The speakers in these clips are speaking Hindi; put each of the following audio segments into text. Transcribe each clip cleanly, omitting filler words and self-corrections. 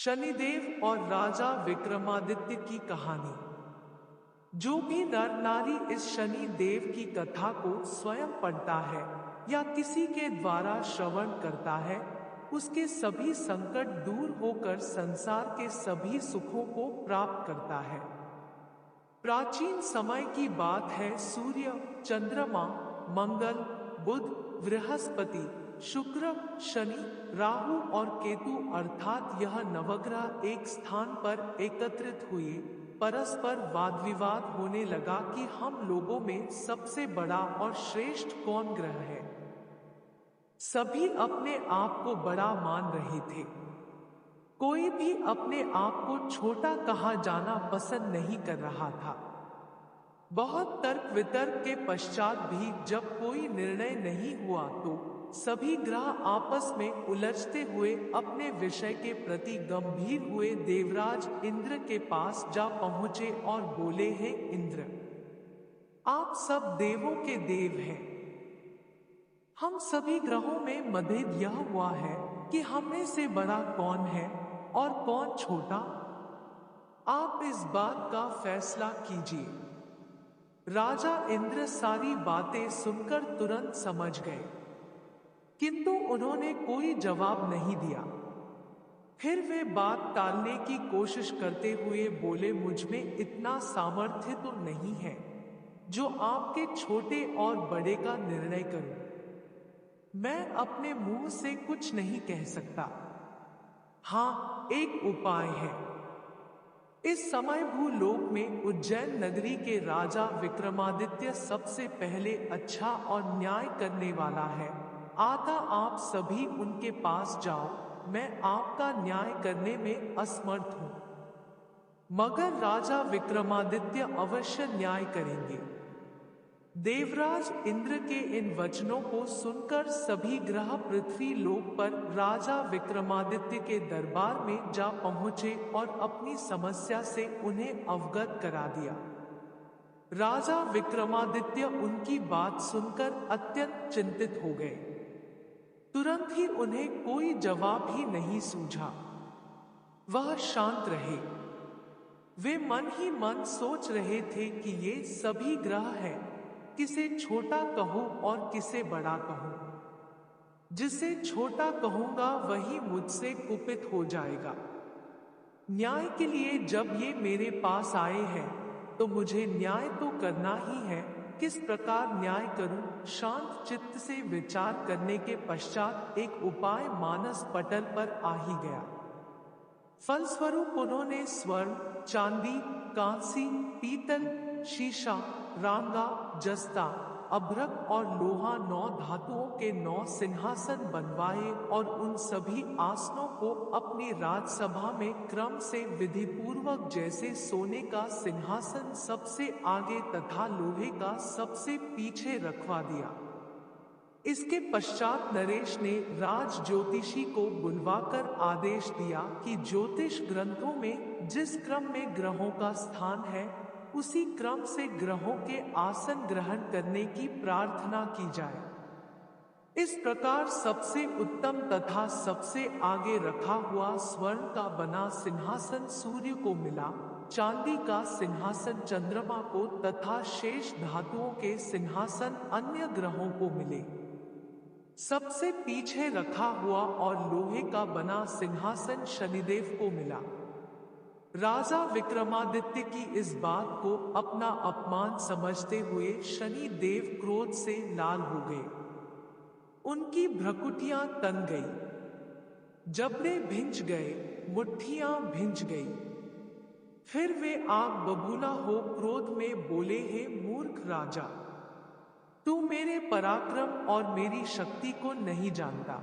शनिदेव और राजा विक्रमादित्य की कहानी। जो भी नर नारी इस शनि देव की कथा को स्वयं पढ़ता है या किसी के द्वारा श्रवण करता है, उसके सभी संकट दूर होकर संसार के सभी सुखों को प्राप्त करता है। प्राचीन समय की बात है। सूर्य, चंद्रमा, मंगल, बुध, बृहस्पति, शुक्र, शनि, राहु और केतु अर्थात यह नवग्रह एक स्थान पर एकत्रित हुए। परस्पर वाद विवाद होने लगा कि हम लोगों में सबसे बड़ा और श्रेष्ठ कौन ग्रह है। सभी अपने आप को बड़ा मान रहे थे। कोई भी अपने आप को छोटा कहा जाना पसंद नहीं कर रहा था। बहुत तर्क वितर्क के पश्चात भी जब कोई निर्णय नहीं हुआ तो सभी ग्रह आपस में उलझते हुए अपने विषय के प्रति गंभीर हुए। देवराज इंद्र के पास जा पहुंचे और बोले, हे इंद्र, आप सब देवों के देव हैं। हम सभी ग्रहों में मतभेद यह हुआ है कि हम में से बड़ा कौन है और कौन छोटा। आप इस बात का फैसला कीजिए। राजा इंद्र सारी बातें सुनकर तुरंत समझ गए, किंतु उन्होंने कोई जवाब नहीं दिया। फिर वे बात टालने की कोशिश करते हुए बोले, मुझ में इतना सामर्थ्य तो नहीं है जो आपके छोटे और बड़े का निर्णय करूं। मैं अपने मुंह से कुछ नहीं कह सकता। हाँ, एक उपाय है। इस समय भूलोक में उज्जैन नगरी के राजा विक्रमादित्य सबसे पहले अच्छा और न्याय करने वाला है। आता आप सभी उनके पास जाओ। मैं आपका न्याय करने में असमर्थ हूं, मगर राजा विक्रमादित्य अवश्य न्याय करेंगे। देवराज इंद्र के इन वचनों को सुनकर सभी ग्रह पृथ्वी लोक पर राजा विक्रमादित्य के दरबार में जा पहुंचे और अपनी समस्या से उन्हें अवगत करा दिया। राजा विक्रमादित्य उनकी बात सुनकर अत्यंत चिंतित हो गए। तुरंत ही उन्हें कोई जवाब ही नहीं सूझा। वह शांत रहे। वे मन ही मन सोच रहे थे कि ये सभी ग्रह हैं, किसे छोटा कहूं और किसे बड़ा कहूं। जिसे छोटा कहूंगा वही मुझसे कुपित हो जाएगा। न्याय के लिए जब ये मेरे पास आए हैं तो मुझे न्याय तो करना ही है। किस प्रकार न्याय करूं? शांत चित्त से विचार करने के पश्चात एक उपाय मानस पटल पर आ ही गया। फलस्वरूप उन्होंने स्वर्ण, चांदी, कांसी, पीतल, शीशा, रांगा, जस्ता, अभ्रक और लोहा 9 धातुओं के 9 सिंहासन बनवाए और उन सभी आसनों को अपनी राजसभा में क्रम से विधिपूर्वक जैसे सोने का सिंहासन सबसे आगे तथा लोहे का सबसे पीछे रखवा दिया। इसके पश्चात नरेश ने राज ज्योतिषी को बुलवाकर आदेश दिया कि ज्योतिष ग्रंथों में जिस क्रम में ग्रहों का स्थान है उसी क्रम से ग्रहों के आसन ग्रहण करने की प्रार्थना की जाए। इस प्रकार सबसे उत्तम तथा सबसे आगे रखा हुआ स्वर्ण का बना सिंहासन सूर्य को मिला, चांदी का सिंहासन चंद्रमा को तथा शेष धातुओं के सिंहासन अन्य ग्रहों को मिले। सबसे पीछे रखा हुआ और लोहे का बना सिंहासन शनिदेव को मिला। राजा विक्रमादित्य की इस बात को अपना अपमान समझते हुए शनि देव क्रोध से लाल हो गए। उनकी भ्रुकुटियां तन गई, जबड़े भिंच गए, मुट्ठियां भिंच गई। फिर वे आग बबूला हो क्रोध में बोले, हे मूर्ख राजा, तू मेरे पराक्रम और मेरी शक्ति को नहीं जानता।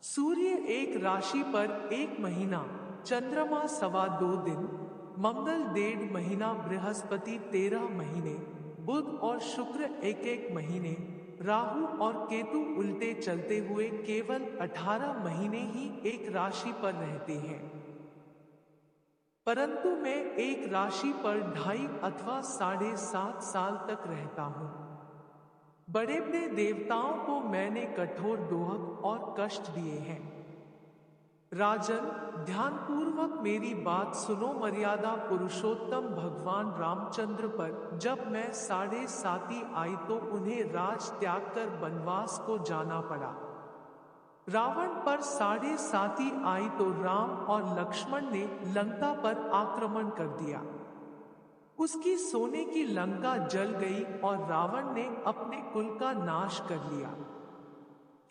सूर्य एक राशि पर 1 महीना, चंद्रमा 2.25 दिन, मंगल 1.5 महीना, बृहस्पति 13 महीने, बुध और शुक्र 1 महीने, राहु और केतु उल्टे चलते हुए केवल 18 महीने ही एक राशि पर रहते हैं। परंतु मैं एक राशि पर 2.5 अथवा 7.5 साल तक रहता हूं। बड़े बड़े देवताओं को मैंने कठोर दोहक और कष्ट दिए हैं। राजन, ध्यानपूर्वक मेरी बात सुनो। मर्यादा पुरुषोत्तम भगवान रामचंद्र पर जब मैं 7.5 आई तो उन्हें राज त्याग कर वनवास को जाना पड़ा। रावण पर 7.5 आई तो राम और लक्ष्मण ने लंका पर आक्रमण कर दिया। उसकी सोने की लंका जल गई और रावण ने अपने कुल का नाश कर लिया।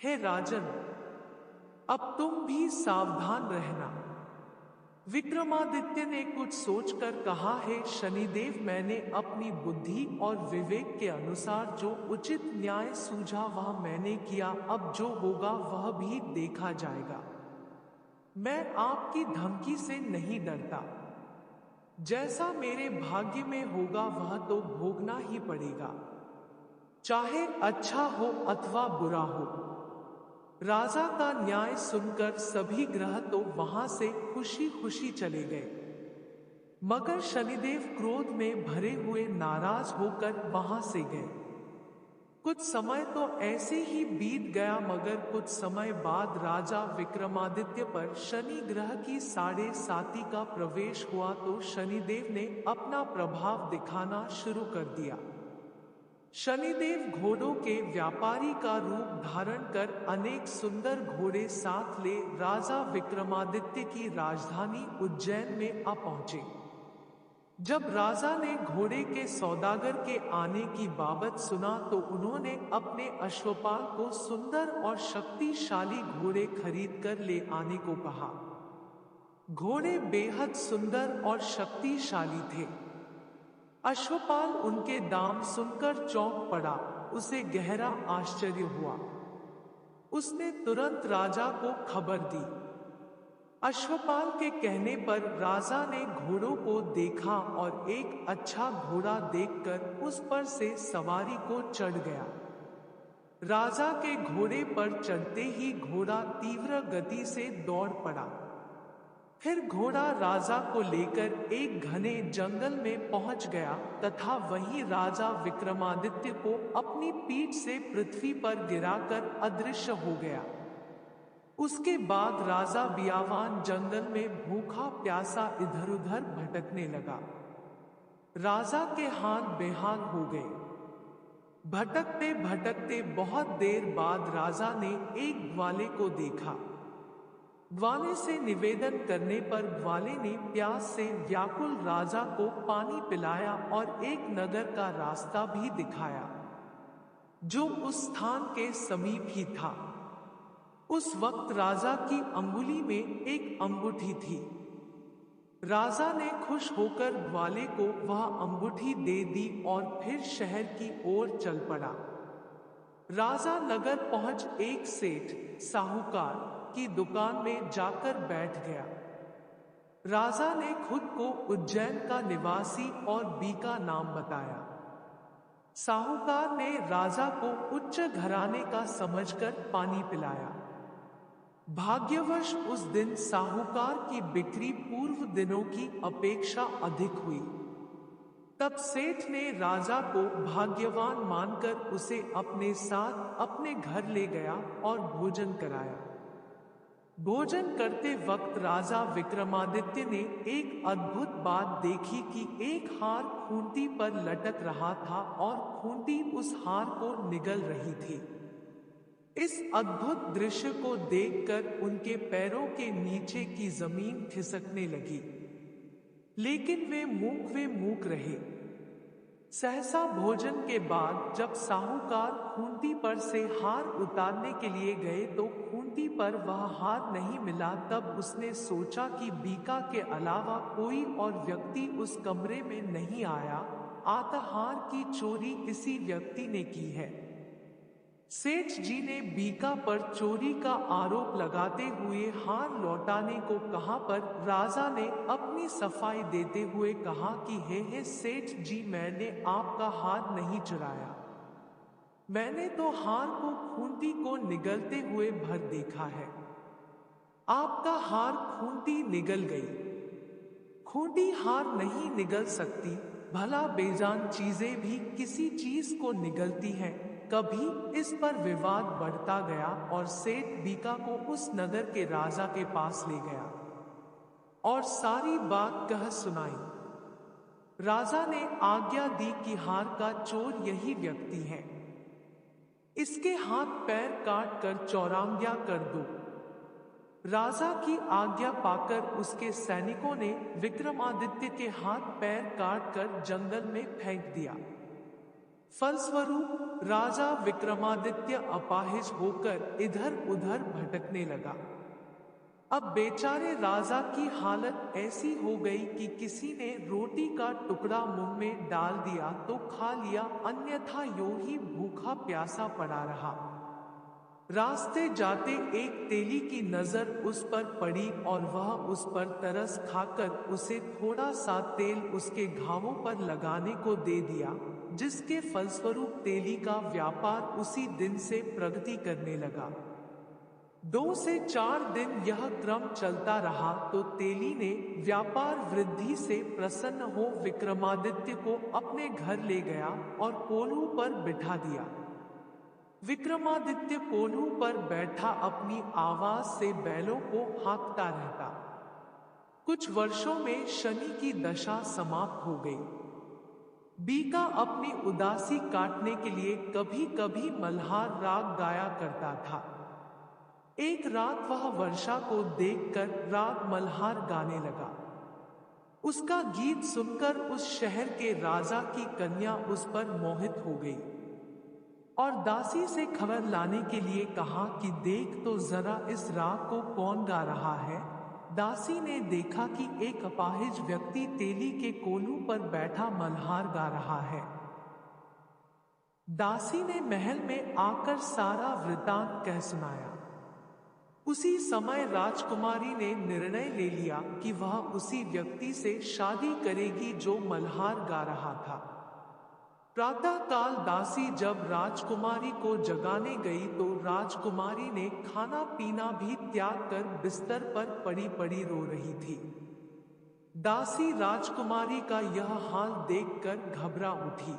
हे राजन, अब तुम भी सावधान रहना। विक्रमादित्य ने कुछ सोचकर कहा, हे शनिदेव, मैंने अपनी बुद्धि और विवेक के अनुसार जो उचित न्याय सूझा वह मैंने किया। अब जो होगा वह भी देखा जाएगा। मैं आपकी धमकी से नहीं डरता। जैसा मेरे भाग्य में होगा वह तो भोगना ही पड़ेगा, चाहे अच्छा हो अथवा बुरा हो। राजा का न्याय सुनकर सभी ग्रह तो वहां से खुशी खुशी चले गए, मगर शनिदेव क्रोध में भरे हुए नाराज होकर वहां से गए। कुछ समय तो ऐसे ही बीत गया, मगर कुछ समय बाद राजा विक्रमादित्य पर शनि ग्रह की 7.5 का प्रवेश हुआ तो शनिदेव ने अपना प्रभाव दिखाना शुरू कर दिया। शनिदेव घोड़ों के व्यापारी का रूप धारण कर अनेक सुंदर घोड़े साथ ले राजा विक्रमादित्य की राजधानी उज्जैन में आ पहुंचे। जब राजा ने घोड़े के सौदागर के आने की बाबत सुना तो उन्होंने अपने अश्वपाल को सुंदर और शक्तिशाली घोड़े खरीद कर ले आने को कहा। घोड़े बेहद सुंदर और शक्तिशाली थे। अश्वपाल उनके दाम सुनकर चौंक पड़ा, उसे गहरा आश्चर्य हुआ। उसने तुरंत राजा को खबर दी। अश्वपाल के कहने पर राजा ने घोड़ों को देखा और एक अच्छा घोड़ा देखकर उस पर से सवारी को चढ़ गया। राजा के घोड़े पर चढ़ते ही घोड़ा तीव्र गति से दौड़ पड़ा। फिर घोड़ा राजा को लेकर एक घने जंगल में पहुंच गया तथा वहीं राजा विक्रमादित्य को अपनी पीठ से पृथ्वी पर गिराकर अदृश्य हो गया। उसके बाद राजा बियावान जंगल में भूखा प्यासा इधर उधर भटकने लगा। राजा के हाथ बेहाल हो गए। भटकते भटकते बहुत देर बाद राजा ने एक ग्वाले को देखा। ग्वाले से निवेदन करने पर ग्वाले ने प्यास से व्याकुल राजा को पानी पिलाया और एक नगर का रास्ता भी दिखाया, जो उस स्थान के समीप ही था। उस वक्त राजा की अंगुली में एक अंगूठी थी। राजा ने खुश होकर ग्वाले को वह अंगूठी दे दी और फिर शहर की ओर चल पड़ा। राजा नगर पहुंच एक सेठ साहूकार की दुकान में जाकर बैठ गया। राजा ने खुद को उज्जैन का निवासी और बीका नाम बताया। साहूकार ने राजा को उच्च घराने का समझकर पानी पिलाया। भाग्यवश उस दिन साहूकार की बिक्री पूर्व दिनों की अपेक्षा अधिक हुई। तब सेठ ने राजा को भाग्यवान मानकर उसे अपने साथ अपने घर ले गया और भोजन कराया। भोजन करते वक्त राजा विक्रमादित्य ने एक अद्भुत बात देखी कि एक हार खूंटी पर लटक रहा था और खूंटी उस हार को निगल रही थी। इस अद्भुत दृश्य को देखकर उनके पैरों के नीचे की जमीन खिसकने लगी, लेकिन वे मूक रहे। सहसा भोजन के बाद जब साहूकार खूंटी पर से हार उतारने के लिए गए तो खूंटी पर वह हार नहीं मिला। तब उसने सोचा कि बीका के अलावा कोई और व्यक्ति उस कमरे में नहीं आया, अतः हार की चोरी इसी व्यक्ति ने की है। सेठ जी ने बीका पर चोरी का आरोप लगाते हुए हार लौटाने को कहा, पर राजा ने अपनी सफाई देते हुए कहा कि हे सेठ जी, मैंने आपका हार नहीं चुराया। मैंने तो हार को खूंटी को निगलते हुए भर देखा है। आपका हार खूंटी निगल गई। खूंटी हार नहीं निगल सकती, भला बेजान चीजें भी किसी चीज को निगलती हैं। कभी इस पर विवाद बढ़ता गया और सेठ बीका को उस नगर के राजा के पास ले गया और सारी बात कह सुनाई। राजा ने आज्ञा दी कि हार का चोर यही व्यक्ति है, इसके हाथ पैर काट कर चौरांग्या कर दो। राजा की आज्ञा पाकर उसके सैनिकों ने विक्रमादित्य के हाथ पैर काट कर जंगल में फेंक दिया। फलस्वरूप राजा विक्रमादित्य अपाहिज होकर इधर उधर भटकने लगा। अब बेचारे राजा की हालत ऐसी हो गई कि किसी ने रोटी का टुकड़ा मुंह में डाल दिया तो खा लिया, अन्यथा यूं ही भूखा प्यासा पड़ा रहा। रास्ते जाते एक तेली की नजर उस पर पड़ी और वह उस पर तरस खाकर उसे थोड़ा सा तेल उसके घावों पर लगाने को दे दिया, जिसके फलस्वरूप तेली का व्यापार उसी दिन से प्रगति करने लगा। 2 से 4 दिन यह क्रम चलता रहा तो तेली ने व्यापार वृद्धि से प्रसन्न हो विक्रमादित्य को अपने घर ले गया और कोल्हू पर बिठा दिया। विक्रमादित्य कोल्हू पर बैठा अपनी आवाज से बैलों को हाँकता रहता। कुछ वर्षों में शनि की दशा समाप्त हो गई। बीका अपनी उदासी काटने के लिए कभी कभी मल्हार राग गाया करता था। एक रात वह वर्षा को देखकर राग मल्हार गाने लगा। उसका गीत सुनकर उस शहर के राजा की कन्या उस पर मोहित हो गई और दासी से खबर लाने के लिए कहा कि देख तो जरा इस राग को कौन गा रहा है। दासी ने देखा कि एक अपाहिज व्यक्ति तेली के कोल्हू पर बैठा मल्हार गा रहा है। दासी ने महल में आकर सारा वृतांत कह सुनाया। उसी समय राजकुमारी ने निर्णय ले लिया कि वह उसी व्यक्ति से शादी करेगी जो मल्हार गा रहा था। प्रातः काल दासी जब राजकुमारी को जगाने गई तो राजकुमारी ने खाना पीना भी त्याग कर बिस्तर पर पड़ी पड़ी रो रही थी। दासी राजकुमारी का यह हाल देखकर घबरा उठी।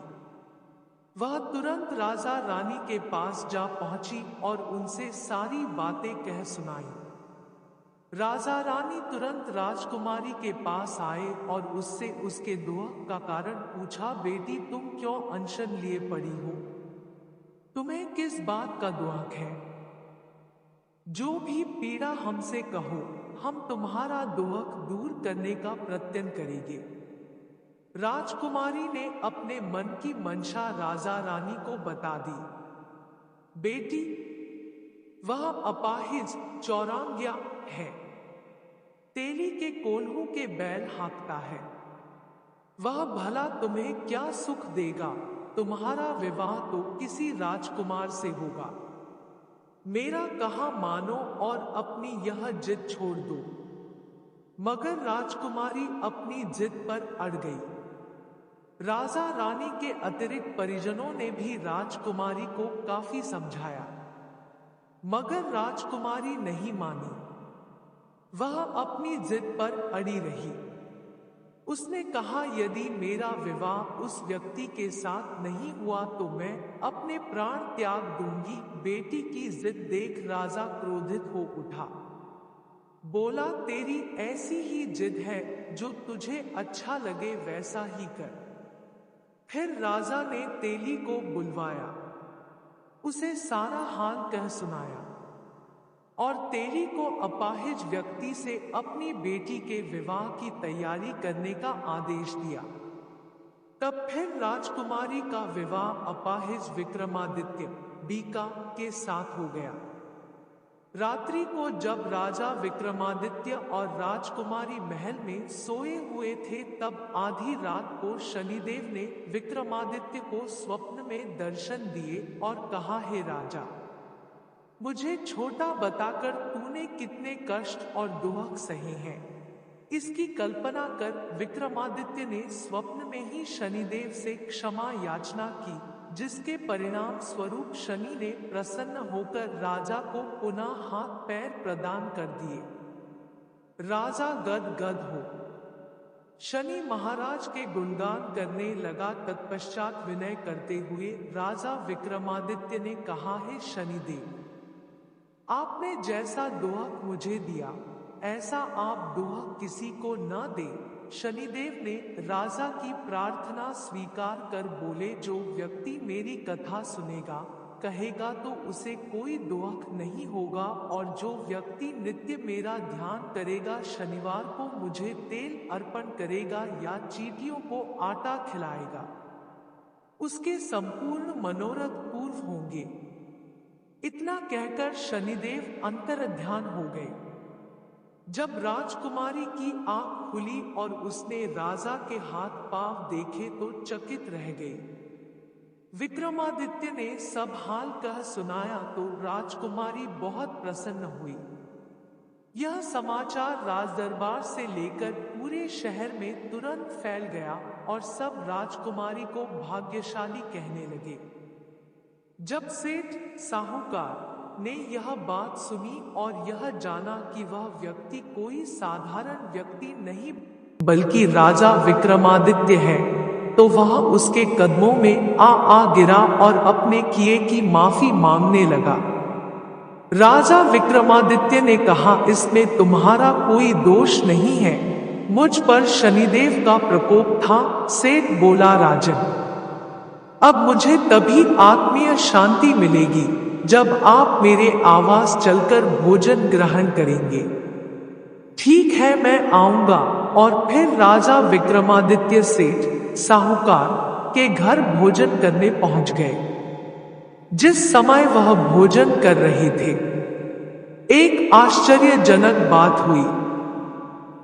वह तुरंत राजा रानी के पास जा पहुंची और उनसे सारी बातें कह सुनाई। राजा रानी तुरंत राजकुमारी के पास आए और उससे उसके दुख का कारण पूछा। बेटी, तुम क्यों अनशन लिए पड़ी हो? तुम्हें किस बात का दुख है? जो भी पीड़ा हमसे कहो, हम तुम्हारा दुख दूर करने का प्रयत्न करेंगे। राजकुमारी ने अपने मन की मंशा राजा रानी को बता दी। बेटी, वह अपाहिज चौरांग्या है, तेली के कोल्हू के बैल हाँकता है। वह भला तुम्हें क्या सुख देगा? तुम्हारा विवाह तो किसी राजकुमार से होगा। मेरा कहा मानो और अपनी यह जिद छोड़ दो। मगर राजकुमारी अपनी जिद पर अड़ गई। राजा रानी के अतिरिक्त परिजनों ने भी राजकुमारी को काफी समझाया, मगर राजकुमारी नहीं मानी। वह अपनी जिद पर अड़ी रही। उसने कहा, यदि मेरा विवाह उस व्यक्ति के साथ नहीं हुआ तो मैं अपने प्राण त्याग दूंगी। बेटी की जिद देख राजा क्रोधित हो उठा। बोला, तेरी ऐसी ही जिद है, जो तुझे अच्छा लगे वैसा ही कर। फिर राजा ने तेली को बुलवाया, उसे सारा हाल कह सुनाया और तेली को अपाहिज व्यक्ति से अपनी बेटी के विवाह की तैयारी करने का आदेश दिया। तब फिर राजकुमारी का विवाह अपाहिज विक्रमादित्य बीका के साथ हो गया। रात्रि को जब राजा विक्रमादित्य और राजकुमारी महल में सोए हुए थे, तब आधी रात को शनिदेव ने विक्रमादित्य को स्वप्न में दर्शन दिए और कहा, हे राजा, मुझे छोटा बताकर तूने कितने कष्ट और दुख सहे हैं, इसकी कल्पना कर। विक्रमादित्य ने स्वप्न में ही शनिदेव से क्षमा याचना की, जिसके परिणाम स्वरूप शनि ने प्रसन्न होकर राजा को पुनः हाथ पैर प्रदान कर दिए। राजा गद गद हो शनि महाराज के गुणगान करने लगा। तत्पश्चात विनय करते हुए राजा विक्रमादित्य ने कहा, हे शनिदेव, आपने जैसा दोहा मुझे दिया ऐसा आप दोहा किसी को न दे। शनिदेव ने राजा की प्रार्थना स्वीकार कर बोले, जो व्यक्ति मेरी कथा सुनेगा, कहेगा तो उसे कोई दुख नहीं होगा, और जो व्यक्ति नित्य मेरा ध्यान करेगा, शनिवार को मुझे तेल अर्पण करेगा या चींटियों को आटा खिलाएगा, उसके संपूर्ण मनोरथ पूर्ण होंगे। इतना कहकर शनिदेव अंतर्ध्यान हो गए। जब राजकुमारी की आंख खुली और उसने राजा के हाथ पांव देखे तो चकित रह गई। विक्रमादित्य ने सब हाल कह सुनाया तो राजकुमारी बहुत प्रसन्न हुई। यह समाचार राजदरबार से लेकर पूरे शहर में तुरंत फैल गया और सब राजकुमारी को भाग्यशाली कहने लगे। जब सेठ साहूकार ने यह बात सुनी और यह जाना कि वह व्यक्ति कोई साधारण व्यक्ति नहीं बल्कि राजा विक्रमादित्य है, तो वह उसके कदमों में आ गिरा और अपने किए की माफी मांगने लगा। राजा विक्रमादित्य ने कहा, इसमें तुम्हारा कोई दोष नहीं है, मुझ पर शनिदेव का प्रकोप था। सेठ बोला, राजन, अब मुझे तभी आत्मीय शांति मिलेगी जब आप मेरे आवास चलकर भोजन ग्रहण करेंगे। ठीक है, मैं आऊंगा। और फिर राजा विक्रमादित्य सेठ साहूकार के घर भोजन करने पहुंच गए। जिस समय वह भोजन कर रहे थे, एक आश्चर्यजनक बात हुई।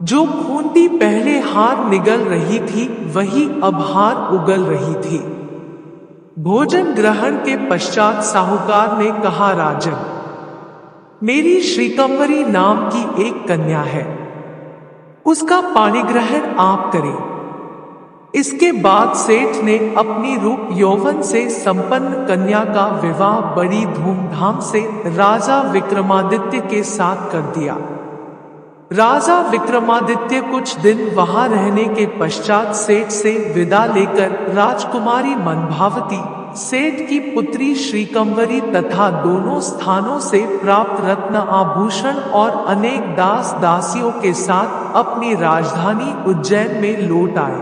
जो खूंटी पहले हार निगल रही थी, वही अब हार उगल रही थी। भोजन ग्रहण के पश्चात साहूकार ने कहा, राजन, मेरी श्रीकंवरी नाम की एक कन्या है, उसका पाणिग्रहण आप करें। इसके बाद सेठ ने अपनी रूप यौवन से संपन्न कन्या का विवाह बड़ी धूमधाम से राजा विक्रमादित्य के साथ कर दिया। राजा विक्रमादित्य कुछ दिन वहां रहने के पश्चात सेठ से विदा लेकर राजकुमारी मनभावती, सेठ की पुत्री श्रीकंवरी तथा दोनों स्थानों से प्राप्त रत्न आभूषण और अनेक दास दासियों के साथ अपनी राजधानी उज्जैन में लौट आए।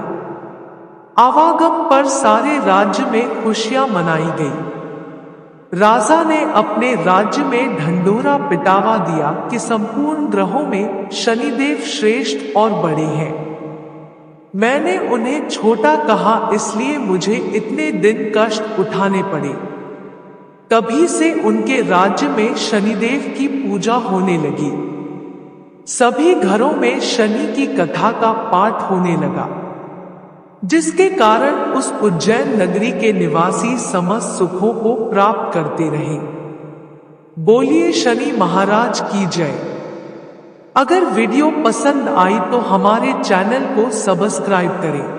आवागम पर सारे राज्य में खुशियां मनाई गई। राजा ने अपने राज्य में ढंढोरा पिटावा दिया कि संपूर्ण ग्रहों में शनिदेव श्रेष्ठ और बड़े हैं। मैंने उन्हें छोटा कहा, इसलिए मुझे इतने दिन कष्ट उठाने पड़े। तभी से उनके राज्य में शनिदेव की पूजा होने लगी। सभी घरों में शनि की कथा का पाठ होने लगा, जिसके कारण उस उज्जैन नगरी के निवासी समस्त सुखों को प्राप्त करते रहे। बोलिए शनि महाराज की जय। अगर वीडियो पसंद आई तो हमारे चैनल को सब्सक्राइब करें।